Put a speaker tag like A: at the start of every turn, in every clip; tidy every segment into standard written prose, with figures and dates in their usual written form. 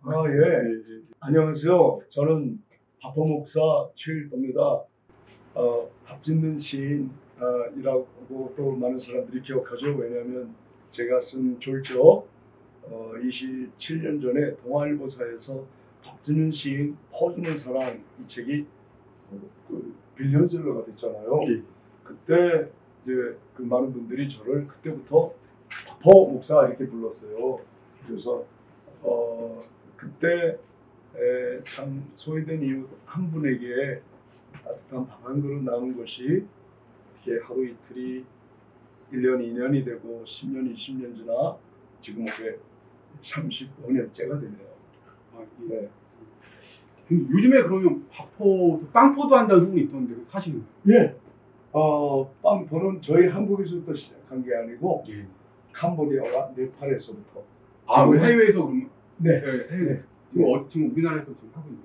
A: 예. 안녕하세요. 저는 박호 목사 최일도입니다. 밥 짓는 시인이라고 또 많은 사람들이 기억하죠. 왜냐하면 제가 쓴 졸조 27년 전에 동아일보사에서 밥 짓는 시인, 퍼주는 사랑 이 책이 그 빌리언셀러가 됐잖아요.
B: 예.
A: 그때 이제 그 많은 분들이 저를 그때부터 박호 목사 이렇게 불렀어요. 그래서 그때 참 소외된 이웃 한 분에게 따뜻한 밥 한 그릇 나눈 것이 이렇게 하루 이틀이 1년, 2년이 되고 10년, 20년 지나 지금 올해 35년째가 되네요.
B: 아, 예.
A: 네.
B: 요즘에 그러면 빵포도 한다는 소문이 있던데 사실은?
A: 예. 빵포는 저희 한국에서부터 시작한 게 아니고
B: 예.
A: 캄보디아와 네팔에서부터.
B: 아, 우리 해외에서 그럼?
A: 네.
B: 해외.
A: 네.
B: 지금 우리나라에서 지금 하고 있나요?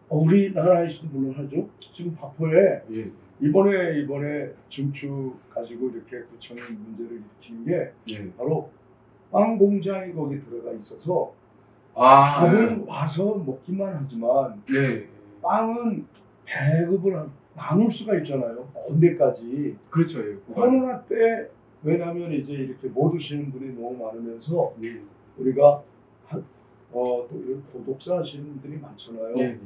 A: 우리나라에서도 물론 하죠. 지금 밥포에
B: 예.
A: 이번에 증축 가지고 이렇게 구청 문제를 일으킨 게
B: 예.
A: 바로 빵 공장이 거기 들어가 있어서
B: 아,
A: 밥은 와서 먹기만 하지만
B: 예.
A: 빵은 배급을 나눌 수가 있잖아요. 언제까지.
B: 그렇죠. 예.
A: 코로나 때 왜냐하면 이제 이렇게 못 오시는 분이 너무 많으면서
B: 예.
A: 우리가 또 고독사 하시는 분들이 많잖아요.
B: 예.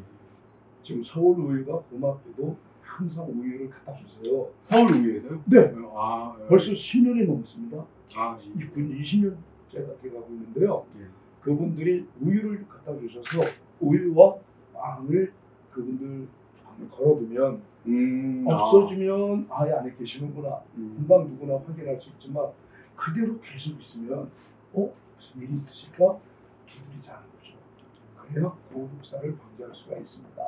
A: 지금 서울 우유가 고맙게도 항상 우유를 갖다 주세요.
B: 서울 우유에서요?
A: 네.
B: 아, 예.
A: 벌써 10년이 넘습니다.
B: 아, 예.
A: 20년째가 돼가고 있는데요.
B: 예.
A: 그분들이 우유를 갖다 주셔서 우유와 빵을 그분들 방에 걸어두면 없어지면 아예 안에 계시는구나. 금방 누구나 확인할 수 있지만 그대로 계속 있으면 무슨 일이 있으실까 두드리지 않은 거죠. 그래야 고독사를 방지할 수가 있습니다.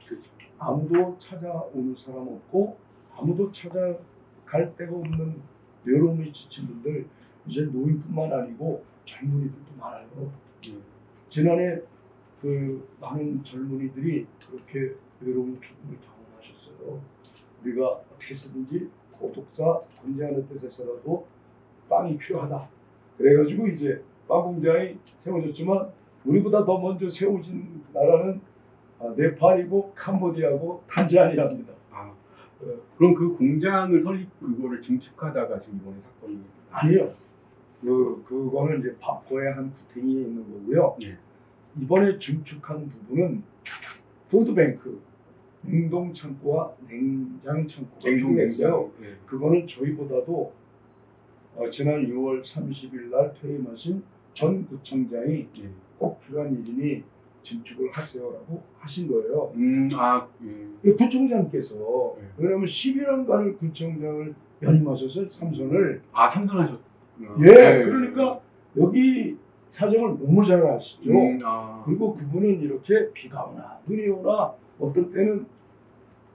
B: 그렇죠.
A: 아무도 찾아오는 사람 없고 아무도 찾아갈 데가 없는 외로움에 지친 분들, 이제 노인뿐만 아니고 젊은이들도 많아요. 지난해 그 많은 젊은이들이 그렇게 외로운 죽음을 경험하셨어요. 우리가 어떻게 해서든지 고독사 방지하는 뜻에서라도 빵이 필요하다. 그래가지고 이제 빵 공장이 세워졌지만 우리보다 더 먼저 세워진 나라는 네팔이고 캄보디아고 탄자니아입니다.
B: 아, 그럼 그 공장을 그거를 증축하다가 지금 이번에 사건이?
A: 아니요. 그거는 이제 밥포의 한 구탱이에 있는 거고요.
B: 예.
A: 이번에 증축한 부분은 푸드뱅크, 냉동 창고와 냉장 창고가 있어요.
B: 예.
A: 그거는 저희보다도 지난 6월 30일 날 퇴임하신 전 구청장이
B: 예.
A: 꼭 필요한 일이니 증축을 하세요라고 하신 거예요.
B: 예.
A: 구청장께서
B: 예.
A: 왜냐하면 11년간을 구청장을 연임하셔서 삼선을
B: 삼선하셨구나.
A: 예, 그러니까 여기 사정을 너무 잘 아시죠. 그리고 그분은 이렇게 비가 오나 눈이 오나 어떤 때는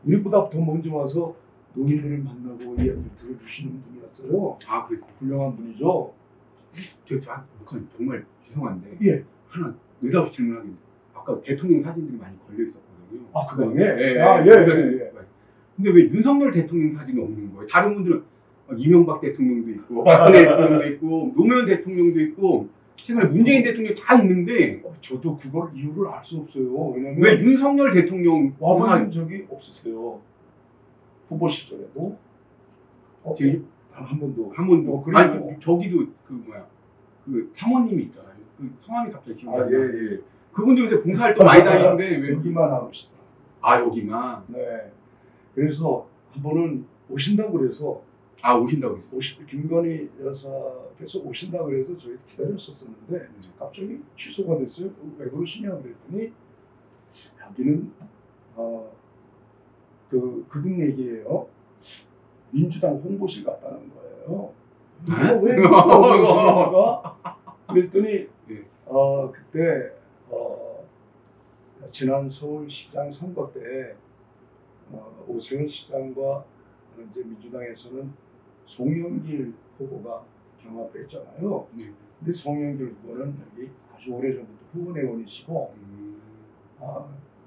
A: 우리보다 더 먼저 와서 노인들을 만나고 이야기를 들어주시는 분이었어요.
B: 아, 그래요?
A: 훌륭한 분이죠.
B: 제가 정말 죄송한데
A: 예.
B: 하나 의사없이 질문하겠는데 아까 대통령 사진들이 많이 걸려 있었거든요.
A: 아, 그다음에?
B: 예. 근데 왜 윤석열 대통령 사진이 없는 거예요? 다른 분들은 이명박 대통령도 있고 박근혜 대통령도 있고 노무현 대통령도 있고 최근에 문재인 대통령 다 있는데
A: 저도 그걸 이유를 알 수 없어요. 왜냐면
B: 왜 윤석열 대통령
A: 와본 적이 없으세요. 후보 시절에도
B: 지금
A: 한 번도
B: 그리고 아니 저기도 그 사모님이 있잖아요. 그 성함이 갑자기 기억이 안 나요.
A: 예.
B: 그분도 요새 봉사활동 많이 다니는데 왜
A: 여기만 하고 싶다.
B: 여기만?
A: 네. 그래서 한 번은 오신다고 그래서
B: 오신다고 했어요.
A: 김건희 여사께서 오신다고 그래서 저희 기다렸었는데 갑자기 취소가 됐어요. 왜 그러시냐 그랬더니 여기는 그분 얘기예요. 민주당 홍보실 갔다는 거예요. 왜 그러시냐가 그랬더니
B: 예.
A: 그때 지난 서울시장 선거 때 오세훈 시장과 이제 민주당에서는 송영길 후보가 경합했잖아요. 근데 송영길 후보는 여기 아주 오래전부터 후보내원이시고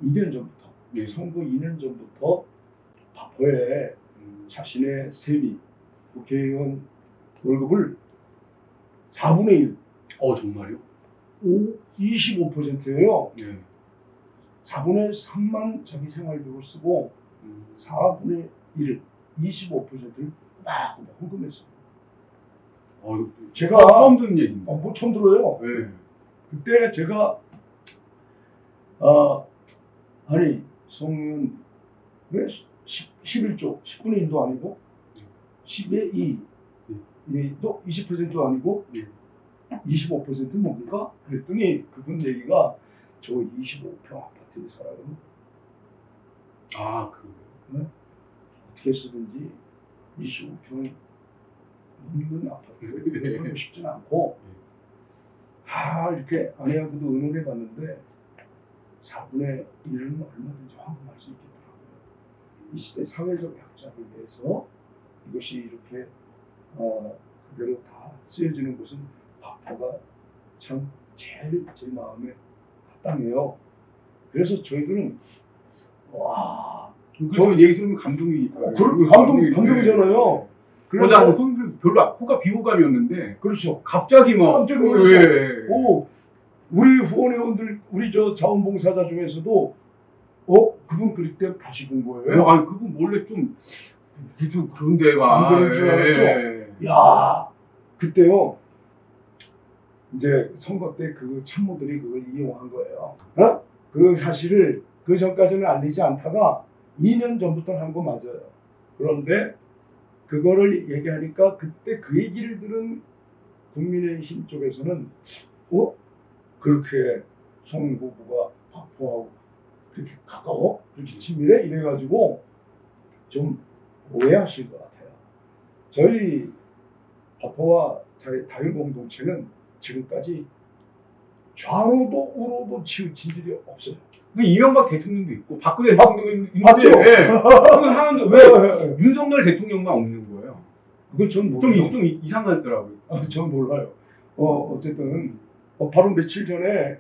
A: 2년 전부터 선거 2년 전부터 밥포에 자신의 세비 국회의원 월급을 4분의 1
B: 정말요?
A: 25%예요.
B: 네.
A: 4분의 3만 자기 생활비로 쓰고 4분의 1, 25%를 막 헌금했어요. 제가
B: 처음 듣는 얘기입니다.
A: 뭐 처음 들어요.
B: 네.
A: 그때 제가 아니 성은 왜 11조 10분의 1도 아니고 10의 2, 또 20%도 아니고 25%는 뭡니까? 그랬더니 그분 얘기가 저 25평 아파트에 살아요.
B: 그래요?
A: 어떻게 쓰든지 25평 넘는 아파트에 살고 싶진 않고 이렇게 아내하고도 의논해 봤는데 4분의 1은 얼마든지 환급할 수 있겠더라고요. 이 시대 사회적 약자를 위해서 이것이 이렇게 그대로 다 쓰여지는 것은 밥포가 참 제일 제 마음에 합당해요. 그래서 저희들은
B: 저 얘기 들으면 감동이니까.
A: 감동이잖아요. 그래서
B: 나는 손 별로 호가 비호감이었는데
A: 그렇죠.
B: 갑자기 막
A: 깜짝 놀랐죠. 우리 후원회원들, 우리 저 자원봉사자 중에서도 그분 그릴 때 다시 본 거예요.
B: 그분 원래 좀 그런데 막.
A: 안 그런 줄 알았죠. 야, 그때요. 이제 선거 때 그 참모들이 그걸 이용한 거예요. 그 사실을 그 전까지는 알리지 않다가 2년 전부터 한 거 맞아요. 그런데 그거를 얘기하니까 그때 그 얘기를 들은 국민의힘 쪽에서는 그렇게 송 후보가 박포하고 그렇게 가까워? 그렇게 친밀해? 이래가지고 좀 오해하실 것 같아요. 저희 박포와 다일공동체는 지금까지 좌로도 우로도 치우친 일이 없어요.
B: 이명박 대통령도 있고 박근혜 대통령도 있는데
A: 맞죠?
B: 하는데 왜 윤석열 대통령만 없는 거예요?
A: 그거 전 모르죠.
B: 좀 이상하더라고요.
A: 전 몰라요. 어쨌든 바로 며칠 전에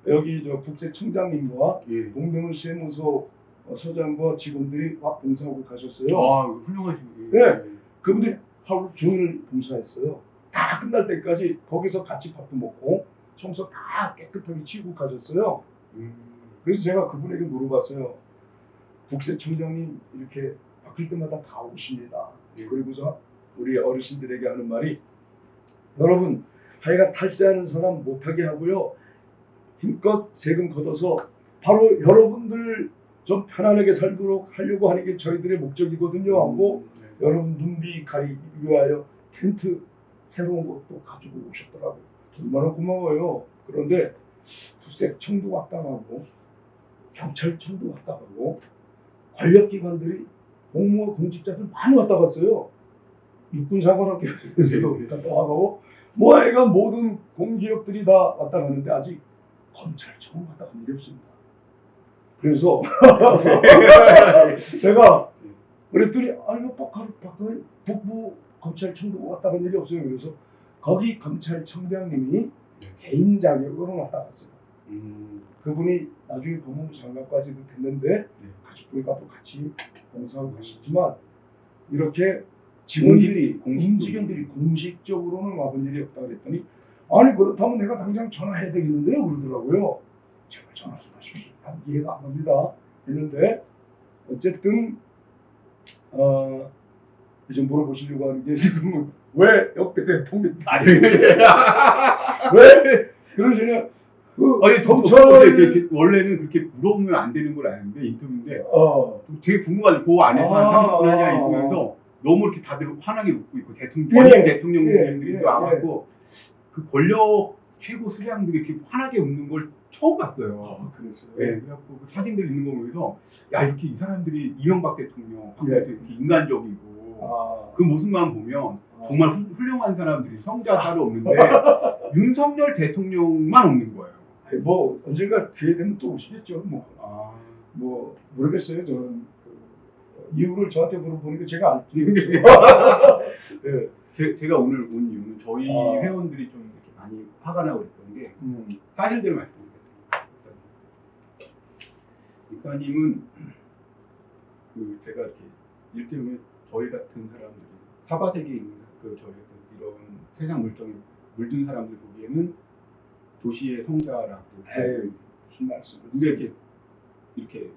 A: 여기 저 국세청장님과 동대문 세무서 서장과 직원들이 봉사하고 가셨어요.
B: 훌륭하시네.
A: 네, 그분들이 하루 종일 봉사했어요. 다 끝날 때까지 거기서 같이 밥도 먹고 청소 다 깨끗하게 치우고 가셨어요. 그래서 제가 그분에게 물어봤어요. 국세청장님 이렇게 바뀔 때마다 다 오십니다. 그리고서 우리 어르신들에게 하는 말이 여러분 하여간 탈세하는 사람 못하게 하고요. 힘껏 세금 걷어서 바로 여러분들 좀 편안하게 살도록 하려고 하는 게 저희들의 목적이거든요 하고 여러분 눈비 가리기 위하여 텐트 새로운 것도 가지고 오셨더라고요. 얼마나 고마워요. 그런데 국세청도 왔다 가고 경찰청도 왔다 가고 권력기관들이 공무원 공직자들 많이 왔다 갔어요. 육군사관학교에서도 갔다 가고 애가 모든 공기업들이 다 왔다 가는데 아직 검찰청 갔다 간 일이 없습니다. 그래서 제가 그랬더니 박근혜 북부 검찰청도 왔다 간 일이 없어요. 그래서 거기 검찰청장님이 개인 자격으로 왔다 갔어요. 그분이 나중에 법무부 장관까지도 됐는데 가족들과 또 같이 봉사하고 가셨지만 이렇게 직원들이 공직원들이 공식적으로는 와본 일이 없다 그랬더니 아니 그렇다면 내가 당장 전화해야 되겠는데요 그러더라고요. 제발 전화 좀 하십시오. 난 이해가 안 갑니다. 했는데 어쨌든 이제 물어보시려고 하는 게 지금은 왜 역대 대통령 왜 그러시냐
B: 원래는 그렇게 물어보면 안 되는 걸 아는데 인터뷰인데 되게 궁금하죠. 그 안에서 한 30분 하냐 있으면서 너무 이렇게 다들 환하게 웃고 있고 대통령님들이 와갖고 그 권력 최고 수장들이 이렇게 환하게 웃는 걸 처음 봤어요.
A: 그랬어요.
B: 그래갖고 그 사진들 있는 거 보면서 야 이 사람들이 이명박 대통령 이렇게 인간적이고 그 모습만 보면 정말 훌륭한 사람들이 성자 따로 없는데 윤석열 대통령만 없는 거예요.
A: 언젠가 기회 되면 또 오시겠죠. 모르겠어요. 저는 이유를 저한테 물어보니까 제가 알죠.
B: 제가 오늘 온 이유는 저희 회원들이 좀 이렇게 많이 화가 나고 있던 게 사실대로 말씀드리겠습니다. 이과님은 제가 이렇게 일테면 저희 같은 사람들이 사바세계에 있는 이런 세상 물정에 물든 사람들 보기에는 도시의 성자라고.
A: 에이, 무슨 말씀을.
B: 근데 이렇게 그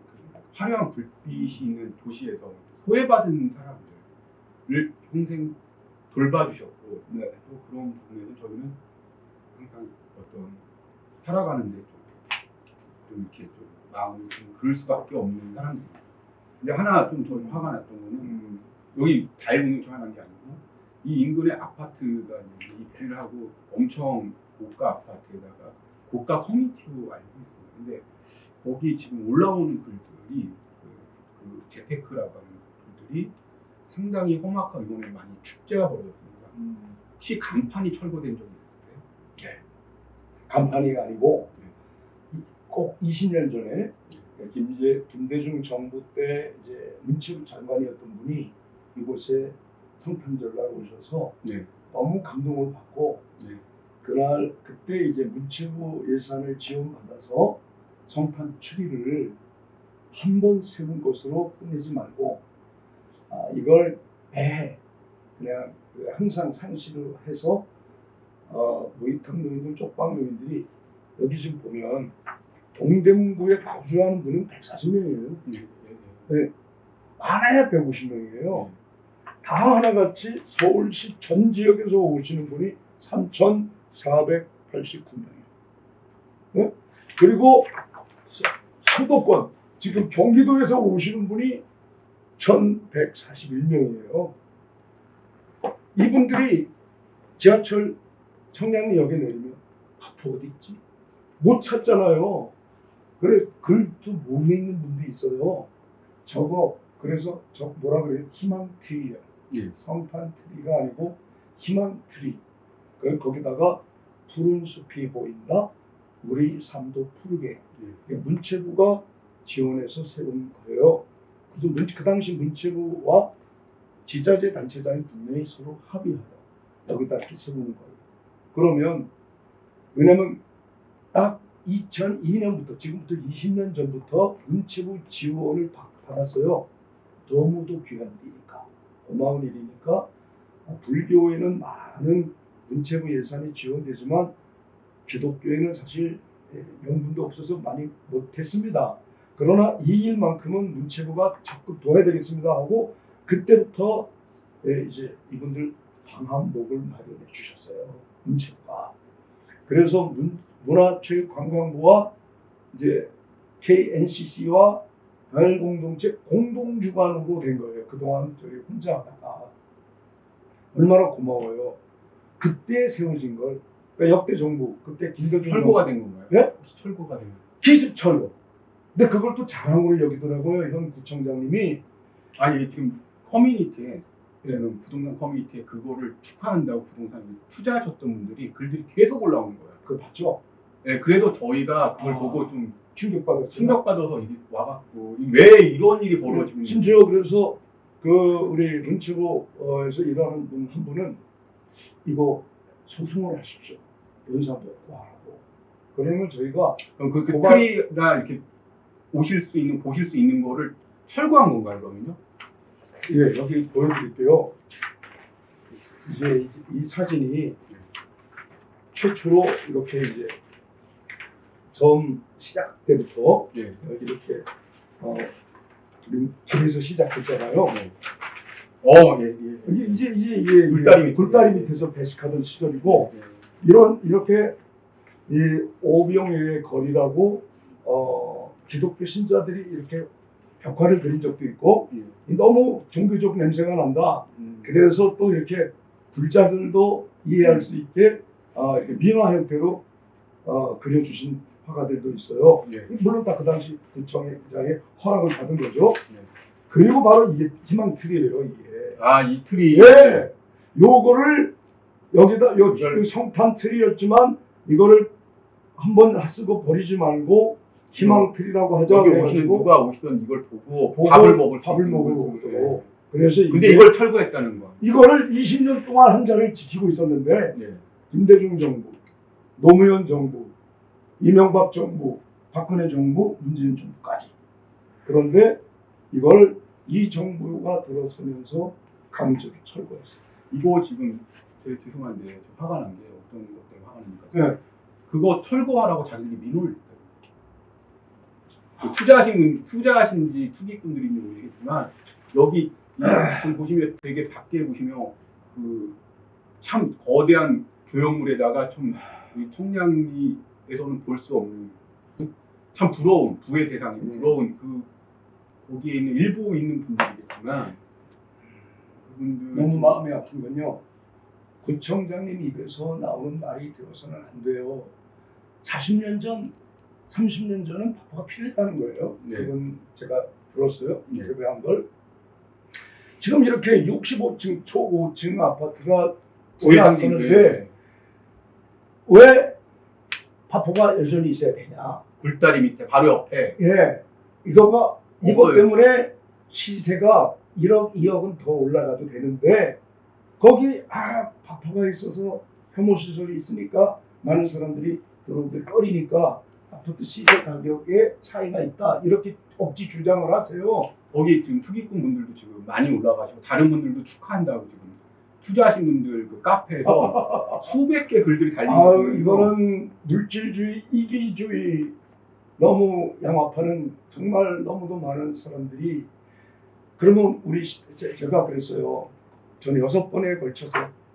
B: 화려한 불빛이 있는 도시에서 소외받은 사람들을 평생 돌봐주셨고,
A: 네.
B: 또 그런 부분에서 저희는 항상 어떤 살아가는데 좀 이렇게 좀 마음이 좀 그럴 수밖에 없는 사람들입니다. 근데 하나 좀 저는 화가 났던 거는 여기 다일공동체 화난 게 아니고 이 인근에 아파트가 이제 입주를 하고 엄청 고가 아파트에다가 고가 커뮤니티로 알고 있습니다. 근데 거기 지금 올라오는 글들이 그 재테크라고 하는 글들이 상당히 험악하고 이번에 많이 축제가 벌어졌습니다. 혹시 간판이 철거된 적이 있으세요?
A: 네. 간판이 아니고 꼭 20년 전에 김대중 정부 때 이제 문체부 장관이었던 분이 이곳에 성탄절날 오셔서
B: 네.
A: 너무 감동을 받고
B: 네.
A: 그때 이제 문체부 예산을 지원받아서 성탄 추리를 한 번 세운 것으로 끝내지 말고 이걸 매해 그냥 항상 상시로 해서 노인탕 노인들 쪽방 노인들이 여기 지금 보면 동대문구에 거주하는 분은 140명이에요. 네. 많아야 150명이에요. 다 하나같이 서울시 전 지역에서 오시는 분이 3,489명이에요. 네? 그리고 수도권, 지금 경기도에서 오시는 분이 1,141명이에요. 이분들이 지하철 청량리역에 내리면 바쁘 어디 있지? 못 찾잖아요. 그래 글도 못 읽는 분도 있어요. 그래서 뭐라 그래요? 희망 트리예요.
B: 예.
A: 성탄 트리가 아니고 희망 트리. 거기다가 푸른 숲이 보인다. 우리 삶도 푸르게.
B: 예.
A: 문체부가 지원해서 세운 거예요. 그래서 그 당시 문체부와 지자재 단체장이 분명히 서로 합의하여 여기다 이렇게 세우는 거예요. 그러면 왜냐면 딱 2002년부터 지금부터 20년 전부터 문체부 지원을 받았어요. 너무도 귀한 일이니까 고마운 일이니까 불교에는 많은 문체부 예산이 지원되지만 기독교에는 사실 명분도 없어서 많이 못했습니다. 그러나 이 일만큼은 문체부가 적극 도와야 되겠습니다 하고 그때부터 이제 이분들 방한목을 마련해 주셨어요. 문체부가. 그래서 문화체육관광부와 이제 KNCC와 다일공동체 공동주관으로 된 거예요. 그동안 저희 혼자 하다가 얼마나 고마워요. 그때 세워진 걸. 그러니까 역대 정부 그때 김대중
B: 철거가 된 건가요?
A: 네?
B: 철거가 된.
A: 기습철거. 근데 그걸 또 자랑으로 여기더라고요. 현 구청장님이.
B: 아니 지금 커뮤니티에 저는 부동산 커뮤니티에 그거를 축하한다고 부동산에 투자하셨던 분들이 글들이 계속 올라오는 거예요.
A: 그거 봤죠?
B: 네, 그래서 저희가 그걸 보고 좀 충격받아서 이게 와갖고 왜 이런 일이 벌어지고 있는지.
A: 심지어 그래서 우리 문체부에서 일하는 분 한 분은 이거 소송을 하십시오. 연사도 구하라고. 그러면 저희가
B: 그럼 그 트리가 이렇게 보실 수 있는 거를 철거한 건가요, 그러면요?
A: 예, 여기 보여드릴게요. 이제 이 사진이 최초로 이렇게 이제 점 시작 때부터
B: 예.
A: 여기 이렇게 길에서 시작했잖아요.
B: 예.
A: 이제 굴다리 밑에서 배식하던 시절이고 이렇게 이 오병이어의 거리라고 기독교 신자들이 이렇게 벽화를 그린 적도 있고 너무 종교적 냄새가 난다. 그래서 또 이렇게 불자들도 이해할 수 있게 이렇게 민화 형태로 그려주신 화가들도 있어요. 물론 다 그 당시 구청장의 허락을 받은 거죠. 그리고 바로 이게 희망 트리예요. 이게.
B: 이 트리.
A: 예. 요거를 여기다 성탄 트리였지만 이거를 한번 쓰고 버리지 말고 희망 트리라고 하자.
B: 여기 누가 오시던 이걸 보고 밥을 먹을
A: 거죠. 그래서
B: 근데 이걸 철거했다는 거.
A: 이거를 20년 동안 한 자를 지키고 있었는데 김대중 정부, 노무현 정부, 이명박 정부, 박근혜 정부, 문재인 정부까지. 그런데 이걸 이 정부가 들어서면서 강제로 철거했어요.
B: 이거 지금 죄송한데 화가 난 게 어떤 것 때문에 화가 납니까?
A: 네.
B: 그거 철거하라고 자기들이 민원을 냈어요. 투자하신지 투기꾼들인지 모르겠지만 여기 지금 보시면 되게 밖에 보시면 그 참 거대한 조형물에다가 좀 우리 청량리에서는 볼 수 없는 참 부러운 부의 대상이 부러운 그 거기에 있는 일부 있는 분들이겠지만 그분들
A: 너무 마음이 아픈 건요. 구청장님 입에서 나오는 말이 되어서는 안 돼요. 40년 전, 30년 전은 바보가 필요했다는 거예요.
B: 네.
A: 그건 제가 들었어요.
B: 네.
A: 인터뷰한 걸. 지금 이렇게 65층, 초고층 아파트가 올라서는데 왜 바보가 여전히 있어야 되냐?
B: 굴다리 밑에 바로 옆에
A: 예, 이것
B: 없어요.
A: 때문에 시세가 1억, 2억은 더 올라가도 되는데 거기 바보가 있어서 혐오시설이 있으니까 많은 사람들이 들어오길 꺼리니까 아파트 시세 가격에 차이가 있다 이렇게 억지 주장을 하세요.
B: 거기 지금 투기꾼 분들도 지금 많이 올라가시고 다른 분들도 축하한다고 지금 투자하신 분들 그 카페에서 수백 개 글들이 달리고 있어요.
A: 이거는 물질주의, 이기주의 너무 양압하는 정말 너무도 많은 사람들이 그러면 제가 그랬어요. 저는 6번에 걸쳐서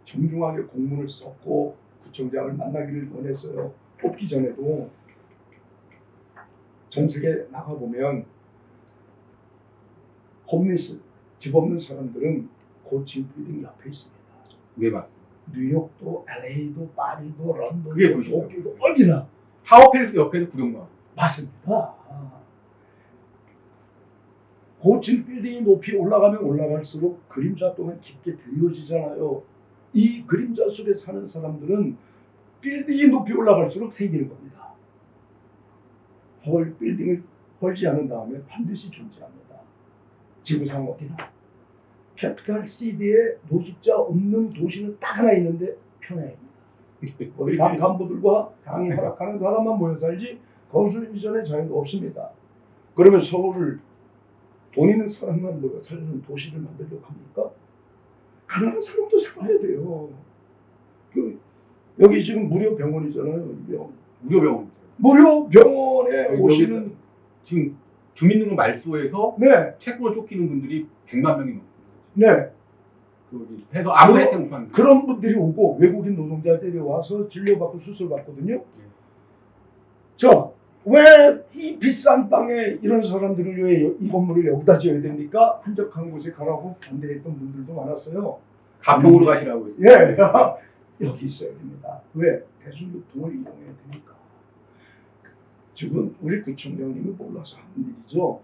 A: 정중하게 공문을 썼고 구청장을 만나기를 원했어요. 뽑기 전에도 전 세계 나가보면 홈리스, 집 없는 사람들은 고층 빌딩 옆에 있습니다.
B: 네, 맞습니다.
A: 뉴욕도, LA도, 파리도, 런던도,
B: 그게 도시죠.
A: 도쿄도 어디나
B: 타워팰리스 옆에서 구경만.
A: 맞습니다. 고층 빌딩이 높이 올라가면 올라갈수록 그림자 또한 깊게 드리워지잖아요. 이 그림자 속에 사는 사람들은 빌딩이 높이 올라갈수록 생기는 겁니다. 빌딩을 헐지 않은 다음에 반드시 존재합니다. 지구상 어디나. 캐피탈 시티에 노숙자 없는 도시는 딱 하나 있는데 평양입니다. 거기 당 간부들과 당이 허락하는 사람만 모여 살지 거주 이전의 자유도 없습니다. 그러면 서울을 돈 있는 사람만 모여 살는 도시를 만들려고 합니까? 가난한 사람도 살아야 돼요. 여기 지금 무료 병원이잖아요.
B: 무료 병원.
A: 무료 병원에 오시는
B: 지금 주민등록 말소에서
A: 네,
B: 채권을 쫓기는 분들이 100만 명이 넘습니다.
A: 네.
B: 거기 해서 아무 혜택 못 받는
A: 그런 분들이 오고 외국인 노동자들이 와서 진료받고 수술받거든요. 자, 왜 이 비싼 땅에 이런 사람들을 왜 이 건물을 여기다 지어야 됩니까? 한적한 곳에 가라고 반대했던 분들도 많았어요.
B: 가평으로 가시라고 했어요.
A: 예, 여기 있어야 됩니다. 왜? 대중교통을 이용해야 되니까. 지금 우리 구청장님이 몰라서 하는 일이죠.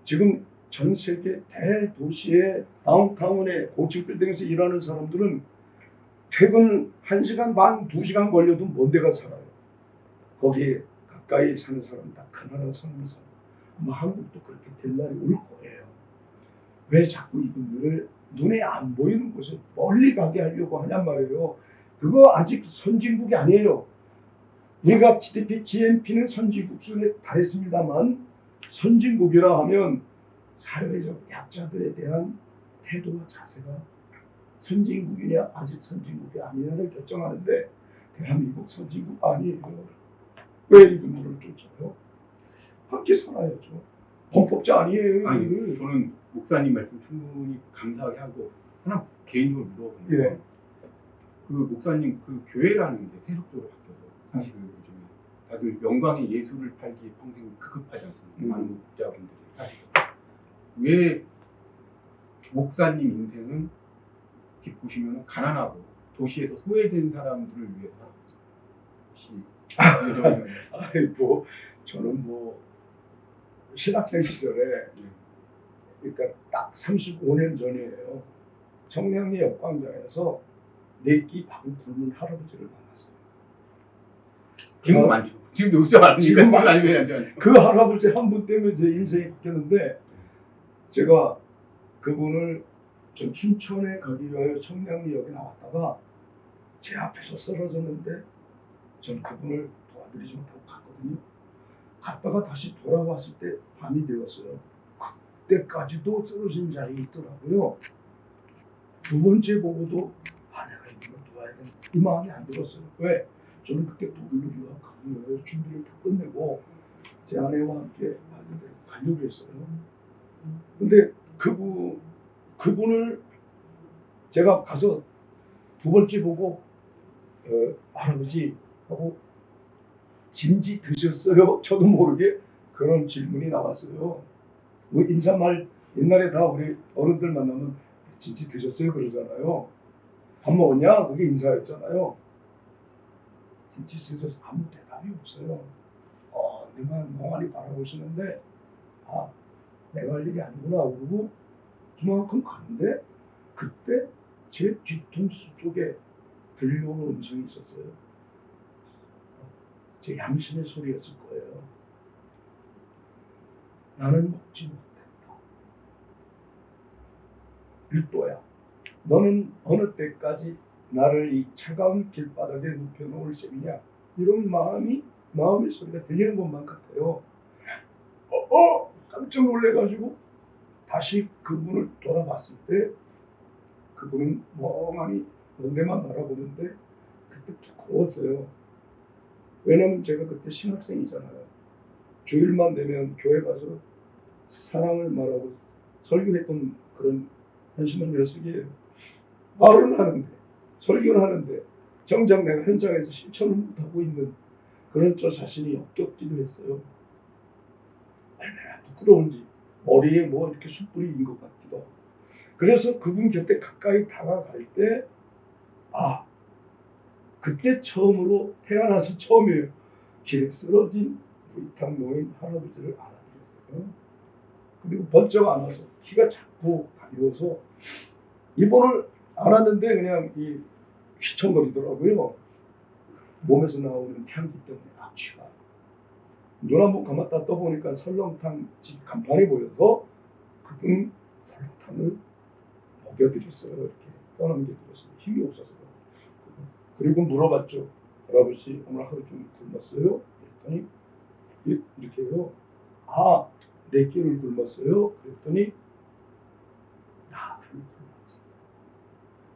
A: 지금 전 세계 대도시의 다운타운의 고층 빌딩에서 일하는 사람들은 퇴근 1시간 반, 2시간 걸려도 먼 데가 살아요. 거기에 가까이 사는 사람 다 큰 나라 사면서 아마 한국도 그렇게 될 날이 올 거예요. 왜 자꾸 이분들을 눈에 안 보이는 곳에 멀리 가게 하려고 하냔 말이에요. 그거 아직 선진국이 아니에요. 우리가 GDP, GNP는 선진국 수준에 달했습니다만 선진국이라 하면 사회적 약자들에 대한 태도와 자세가 선진국이냐 아직 선진국이 아니냐를 결정하는데 대한민국 선진국 아니에요. 왜 이분들을 쫓아요? 함께 살아야죠. 범법자 아니에요.
B: 아니,
A: 이분들.
B: 저는 목사님 말씀 충분히 감사하게 하고 하나 개인적으로 물어보는
A: 예.
B: 그 목사님 그 교회라는 게 세속적으로 바뀌어서 사실 요즘에 다들 영광의 예수를 팔기에 평생 급급하지 않습니까? 많은 목자분들이 사실 왜 목사님 인생은 이렇게 보시면 가난하고 도시에서 소외된 사람들을 위해서 살았어요.
A: 아이고, 저는 뭐 신학생 시절에 그러니까 딱 35년 전이에요. 청량리 역광장에서 4끼 밥 굶은 할아버지를 만났어요.
B: 지금도 많죠. 지금도 웃지 않으니까.
A: 그 할아버지 한 분 때문에 제 인생이 바뀌었는데 제가 그분을 전 춘천에 가기 위하여 청량리역에 나왔다가 제 앞에서 쓰러졌는데 전 그분을 도와드리지 못하고 갔거든요. 갔다가 다시 돌아왔을 때 밤이 되었어요. 그때까지도 쓰러진 자리에 있더라고요. 두 번째 보고도 내가 이분을 도와야 돼. 이 마음이 안 들었어요. 왜? 저는 그때 독일로 유학하는 거예요. 준비를 다 끝내고 제 아내와 함께 가려고 했어요. 근데 그분을 제가 가서 두 번째 보고 할아버지 하고 진지 드셨어요? 저도 모르게 그런 질문이 나왔어요. 뭐 인사말 옛날에 다 우리 어른들 만나면 진지 드셨어요? 그러잖아요. 밥 먹었냐? 그게 인사였잖아요. 진지 드셔서 아무 대답이 없어요. 내만 멍하니 바라보시는데 내가 할 일이 아니구나 그러고 그만큼 가는데 그때 제 뒤통수 쪽에 들려오는 음성이 있었어요. 제 양심의 소리였을 거예요. 나는 먹지 못했다. 일도야. 너는 어느 때까지 나를 이 차가운 길바닥에 눕혀놓을 셈이냐. 이런 마음의 소리가 들리는 것만 같아요. 깜짝 놀래가지고 다시 그분을 돌아봤을 때 그분은 멍하니 뭔데만 바라보는데 그때 부끄러웠어요. 왜냐면 제가 그때 신학생이잖아요. 주일만 되면 교회 가서 사랑을 말하고 설교했던 그런 한심한 녀석이에요. 말은 하는데 설교를 하는데 정작 내가 현장에서 실천을 못하고 있는 그런 저 자신이 역겹기도 했어요. 얼마나 부끄러운지 머리에 뭐 이렇게 숯불이 것 같기도 하고. 그래서 그분 곁에 가까이 다가갈 때 그때 처음으로 태어나서 처음이에요. 길에 쓰러진 무이탁 노인 할아버지를 알아들었어요. 그리고 번쩍 안아서 키가 작고 가벼워서 이분을 알았는데 그냥 휘청거리더라고요. 몸에서 나오는 향기 때문에 악취가. 눈 한번 감았다 떠보니까 설렁탕 집 간판이 보여서 그분 설렁탕을 먹여드렸어요. 이렇게 떠넘겨드렸어요. 힘이 없어서. 그리고 물어봤죠. 할아버지 오늘 하루 좀 굶었어요? 그랬더니 이렇게 해요. 네 끼를 굶었어요? 그랬더니 나를 굶었어요.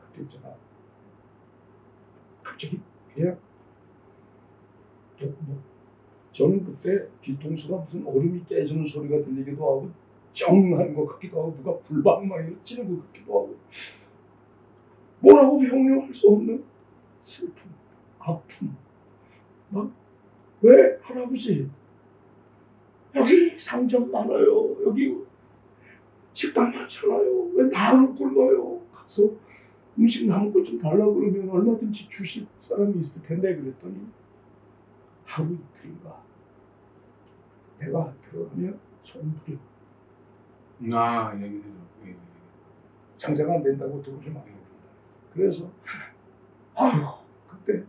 A: 그때 제가 갑자기 그냥 저는 그때 뒤통수가 무슨 얼음이 깨지는 소리가 들리기도 하고 쩡하는 것 같기도 하고 누가 불방망이로 찌는 것 같기도 하고 뭐라고 형용할 수 없는 슬픔, 아픔. 왜 할아버지 여기 상점 많아요. 여기 식당 많잖아요. 왜 나를 굶어요? 가서 음식 남은 것 좀 달라고 그러면 얼마든지 주실 사람이 있을 텐데 그랬더니 하루 이틀인가 내가 들어가면 손부려 장사가 안 된다고 들어오지 말아요. 그래서 그때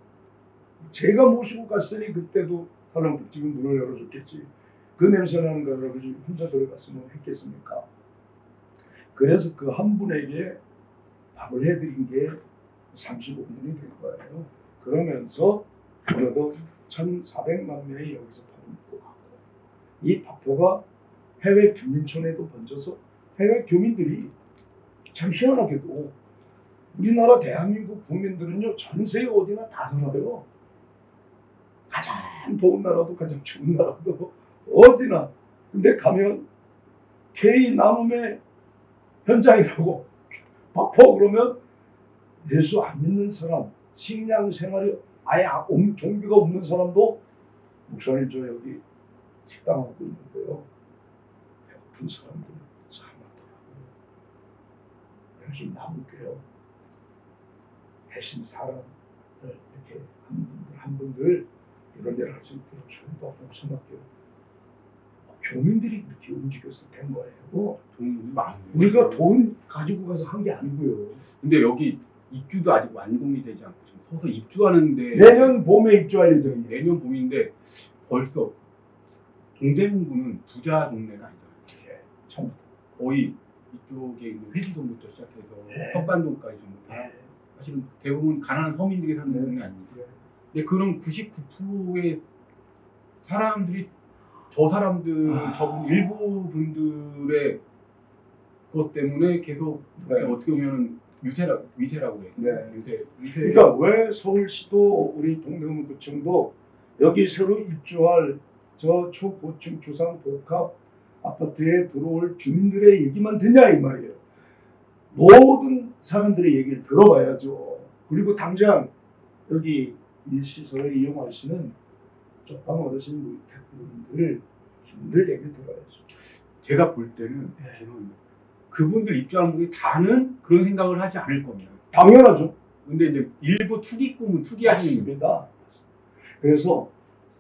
A: 제가 모시고 갔으니 그때도 사람들집은 문을 열어줬겠지. 그 냄새나는 거 할아버지 혼자 들어갔으면 했겠습니까? 그래서 그 한 분에게 밥을 해드린 게 35년이 될 거예요. 그러면서 어느덧 1,400만 명이 여기서 밥을 먹고 가고 이 밥포가 해외 교민촌에도 번져서 해외 교민들이 참 희한하게도 우리나라 대한민국 국민들은요 전 세계 어디나 다 살아요. 가장 더운 나라도 가장 추운 나라도 어디나. 근데 가면 K 남음의 현장이라고 밥포 그러면 예수 안 믿는 사람, 식량 생활이 아예 종교가 없는 사람도 목사님 저 여기 식당 하고 있는데요. 배고픈 사람들 참 많더라고요. 열심히 나눌게요. 대신 사람을 이렇게 한 분들 이런 데를 할 수 있도록 저희도 한번 생각해요. 교민들이 그렇게 움직여서 된 거예요. 우리가 돈 가지고 가서 한 게 아니고요.
B: 근데 여기 입주도 아직 완공이 되지 않고 지금 서서 입주하는데
A: 내년 봄에 입주할 예정이에요.
B: 내년 봄인데 벌써 동대문구는 부자 동네가 아니잖아요.
A: 참.
B: 거의 이쪽에 있는 회지동부터 시작해서 석관동까지 전부 사실은 대부분 가난한 서민들이 사는 동네 아닙니까? 근데 그런 99%의 사람들이 저 사람들 저분 일부 분들의 것 때문에 계속 어떻게 보면 위세라고 해요.
A: 네.
B: 위세.
A: 그러니까 왜 서울시도 우리 동대문구청도 여기 새로 입주할 저 초고층 주상 복합 아파트에 들어올 주민들의 얘기만 듣냐 이 말이에요. 모든 사람들의 얘기를 들어봐야죠. 그리고 당장 여기 이 시설을 이용하시는 쪽방 어르신 분들 얘기를 들어야죠.
B: 제가 볼 때는 그분들 입주하는 분이 다는 그런 생각을 하지 않을 겁니다.
A: 당연하죠.
B: 근데 이제 일부 투기꾼은 투기하시는
A: 맞습니다. 그래서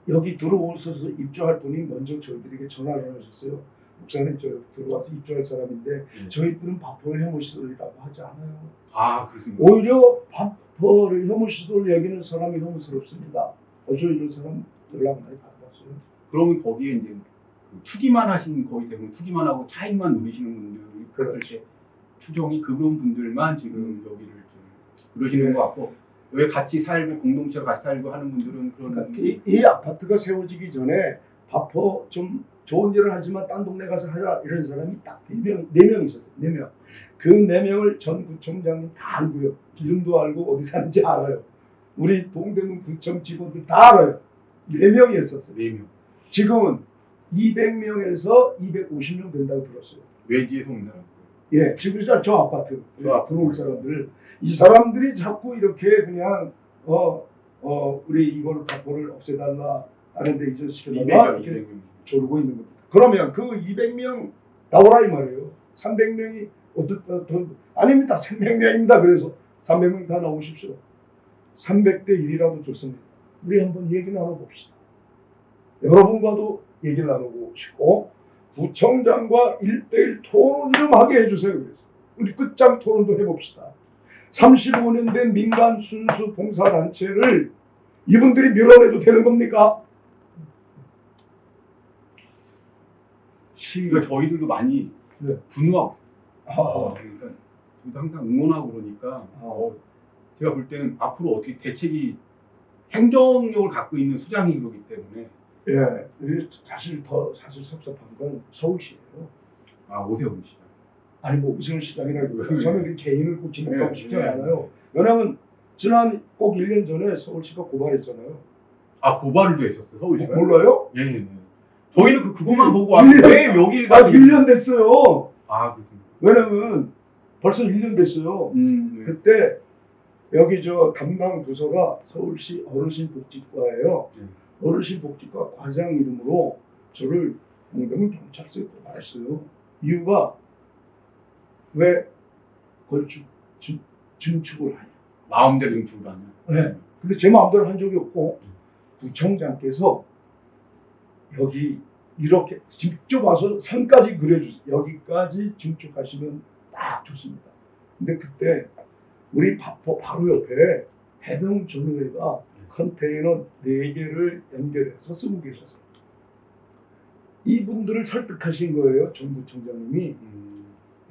A: 여기 들어오셔서 입주할 분이 먼저 저희들에게 전화를 하셨어요. 목사님 저 들어와서 입주할 사람인데 저희들은 밥벌 혐오시설이라고 하지 않아요.
B: 아 그렇습니다.
A: 오히려 밥벌 혐오시설 얘기는 사람이 혐오스럽습니다. 어저 이런 사람 연락 많이 받았어요.
B: 그러면 거기에 이제 그 투기만 하시는 거의 대부분 투기만 하고 차익만 노리시는 분들이 그렇게 추정이 그런 분들만 지금 여기를 좀 그러시는 것 같고 왜 같이 살고 공동체로 같이 살고 하는 분들은 그런
A: 그러니까 이 아파트가 세워지기 전에 바퍼 좀 좋은 일을 하지만 딴 동네 가서 하자 이런 사람이 딱 4명 있었어요. 4명. 그 4명을 전 구청장님 다 알고요. 이름도 알고 어디 사는지 알아요. 우리 동대문 구청 직원들 다 알아요. 4명이었었어요.
B: 4명.
A: 지금은 200명에서 250명 된다고 들었어요.
B: 외지에서 온 사람.
A: 예, 지금 저 아파트
B: 저
A: 들어올 사람들 이 사람들이 자꾸 이렇게 그냥 우리 이걸 바포를 없애달라 하는데 이전시켜달라 이렇게 조르고 있는 겁니다. 그러면 그 200명 나오라 이 말이에요. 300명이 아닙니다. 300명입니다. 그래서 300명 다 나오십시오. 300대 1이라도 좋습니다. 우리 한번 얘기 나눠봅시다. 여러분과도 얘기를 나누고 싶고 구청장과 1대1 토론 좀 하게 해주세요. 그래서 우리 끝장 토론도 해봅시다. 35년 된 민간 순수 봉사단체를 이분들이 밀어내도 되는 겁니까?
B: 그러니까 저희들도 많이 분노하고
A: 아,
B: 그러니까 저희도 항상 응원하고 그러니까 제가 볼 때는 앞으로 어떻게 대책이 행정력을 갖고 있는 수장이 그러기 때문에
A: 예, 사실 섭섭한 건 서울시예요.
B: 아 오세훈 시장.
A: 아니 뭐 오세훈 시장이라고 저는 그 개인을 꼭 지목하고 싶지
B: 네.
A: 않아요. 왜냐하면 지난 꼭 1년 전에 서울시가 고발했잖아요.
B: 아 고발도 했었어요 서울시가.
A: 몰라요?
B: 예. 저희는 그것만 보고 왔는데 왜 여기를 가서
A: 1년 됐어요.
B: 아 그렇습니다.
A: 왜냐면 벌써 1년 됐어요.
B: 네.
A: 그때 여기 저 담당 부서가 서울시 어르신복지과예요. 어르신복지과 과장 이름으로 저를 동대문 경찰서에 고발했어요. 이유가 왜 증축을 하냐.
B: 마음대로 증축을 하냐.
A: 네. 근데 제 마음대로 한 적이 없고 구청장께서 여기 이렇게 직접 와서 선까지 그려주세요. 여기까지 증축하시면 딱 좋습니다. 근데 그때 우리 바로 옆에 해병 전우회가 컨테이너 4개를 연결해서 쓰고 계셨어요. 이분들을 설득하신 거예요. 전 구청장님이.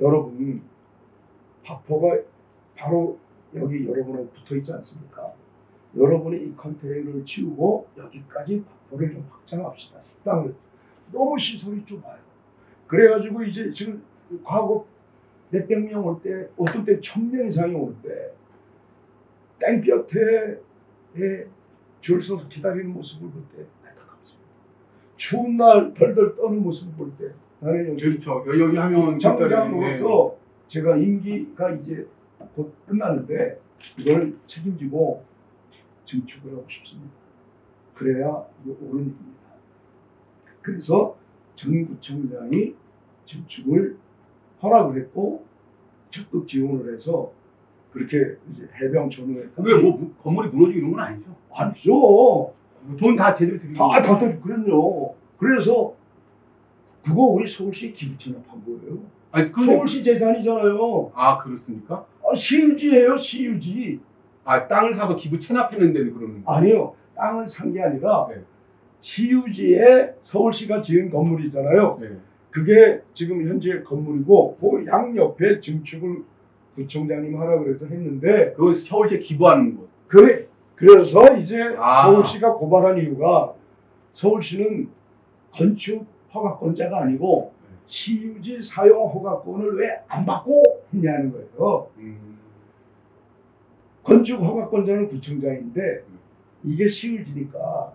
A: 여러분, 바포가 바로 여기 여러분하고 붙어 있지 않습니까? 여러분이 이 컨테이너를 치우고 여기까지 바포를 좀 확장합시다. 식당을. 너무 시설이 좁아요. 그래가지고 이제 지금 과거 몇백 명 올 때, 어떤 때 1000명 이상이 올 때, 땡볕에 줄 서서 기다리는 모습을 볼 때 안타깝습니다. 추운 날 덜덜 떠는 모습을 볼 때 나는
B: 그렇죠. 여기 하면
A: 장장으로서 제가 임기가 이제 곧 끝나는데 이걸 책임지고 증축을 하고 싶습니다. 그래야 이거 옳은 일입니다. 그래서 전 구청장이 증축을 허락을 했고 적극 지원을 해서 그렇게 이제 해병 전후에
B: 그게 뭐 건물이 무너지고 이런 건 아니죠?
A: 아니죠.
B: 돈 다 제대로 드리고
A: 다 그럼요. 그래서 그거 우리 서울시 기부 체납한 거예요.
B: 아니
A: 서울시 재산이잖아요.
B: 아 그렇습니까?
A: 시유지예요, 시유지.
B: 아 땅을 사서 기부 체납했는데도 그러는 거예요?
A: 아니요, 땅을 산 게 아니라
B: 네.
A: 시유지에 서울시가 지은 건물이잖아요.
B: 네.
A: 그게 지금 현재 건물이고 그 양옆에 증축을 구청장님 하라 그래서 했는데
B: 그거 서울시에 기부하는 거.
A: 그래서 이제
B: 아.
A: 서울시가 고발한 이유가 서울시는 건축 허가권자가 아니고 시유지 사용 허가권을 왜 안 받고 했냐는 거예요. 건축 허가권자는 구청장인데 이게 시의지니까.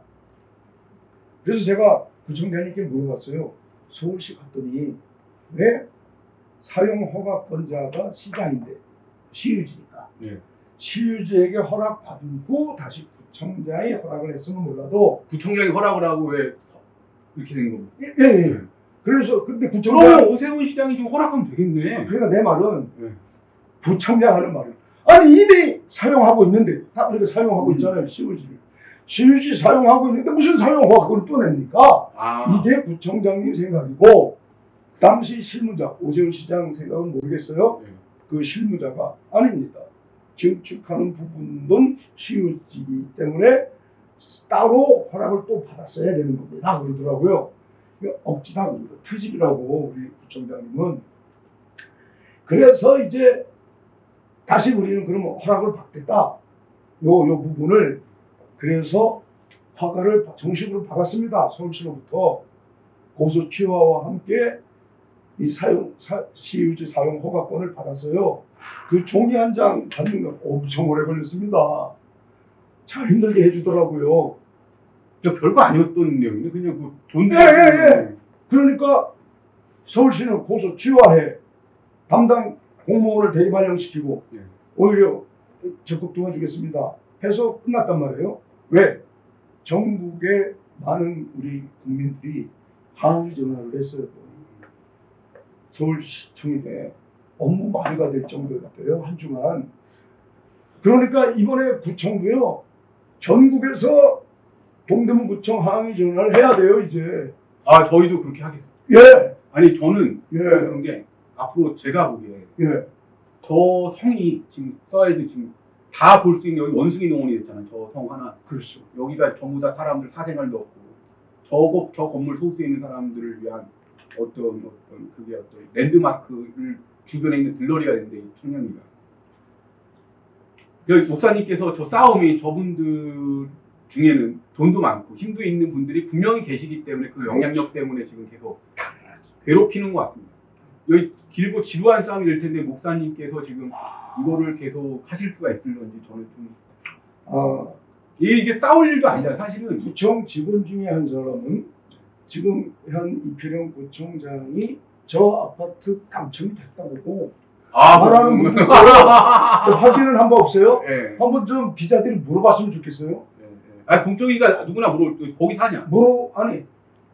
A: 그래서 제가 구청장님께 물어봤어요. 서울시 갔더니 왜 사용 허가권자가 시장인데 시의지니까.
B: 예.
A: 시의지에게 허락받은 후 다시 구청장이 허락을 했으면 몰라도
B: 구청장이 허락을 하고 왜 이렇게 된 겁니까?
A: 예. 그래서 근데 구청장
B: 그럼 오세훈 시장이 지금 허락하면 되겠네.
A: 그러니까 내 말은
B: 예.
A: 구청장 하는 말은 아니 이미 사용하고 있는데 다 우리가 사용하고 있잖아요. 시의지를. 시의지 사용하고 있는데 무슨 사용 허가권을 또 냅니까?
B: 아.
A: 이게 구청장님 생각이고 당시 실무자 오세훈 시장 생각은 모르겠어요.
B: 예.
A: 그 실무자가 아닙니다. 증축하는 부분은 시의지이기 때문에 따로 허락을 또 받았어야 되는 겁니다. 그러더라고요. 억지다 트집이라고 우리 구청장님은. 그래서 이제 다시 우리는 그러면 허락을 받겠다. 요 부분을 그래서 허가를 정식으로 받았습니다. 서울시로부터 고소 취하와 함께 이 시의지 사용 허가권을 받았어요. 그 종이 한 장 받는 건 엄청 오래 걸렸습니다. 참 힘들게 해주더라고요.
B: 저 별거 아니었던 내용인데 그냥 그돈
A: 예. 그러니까 서울시는 고소 취하해 담당 공무원을 대리발령시키고
B: 예.
A: 오히려 적극 도와주겠습니다 해서 끝났단 말이에요. 왜? 전국의 많은 우리 국민들이 항의 전화를 했어요. 서울시청에 업무 마비가 될 정도였대요. 한 주간. 그러니까 이번에 구청도요. 전국에서 동대문 구청 항의 전화를 해야 돼요. 이제.
B: 아 저희도 그렇게 하겠습니다.
A: 예.
B: 아니 저는
A: 예.
B: 그런 게 앞으로 제가 보기에
A: 예.
B: 저 성이 지금 써야지 지금 다 볼 수 있는 여기 원숭이 농원이 됐잖아요. 저 성 하나.
A: 그렇죠.
B: 여기가 전부 다 사람들 사생활도 없고 저 건물 소수에 있는 사람들을 위한 어떤 그게 어떤 랜드마크를 주변에 있는 들러리가 된대 이 청량리가. 여기 목사님께서 저 싸움이 저분들 중에는 돈도 많고 힘도 있는 분들이 분명히 계시기 때문에 그 영향력 때문에 지금 계속 괴롭히는 것 같습니다. 여기 길고 지루한 싸움이 될 텐데 목사님께서 지금 이거를 계속 하실 수가 있을런지 저는 좀 이게 싸울 일도 아니잖아요. 사실은
A: 구청 직원 중에 한 사람은 지금 현 이필영 구청장이 저 아파트 당첨이 됐다고 말하는 분도 있어요. 확인은 한 번 없어요?
B: 예.
A: 한번 좀 기자들이 물어봤으면 좋겠어요.
B: 아 공적이가 누구나 거기 사냐?
A: 아니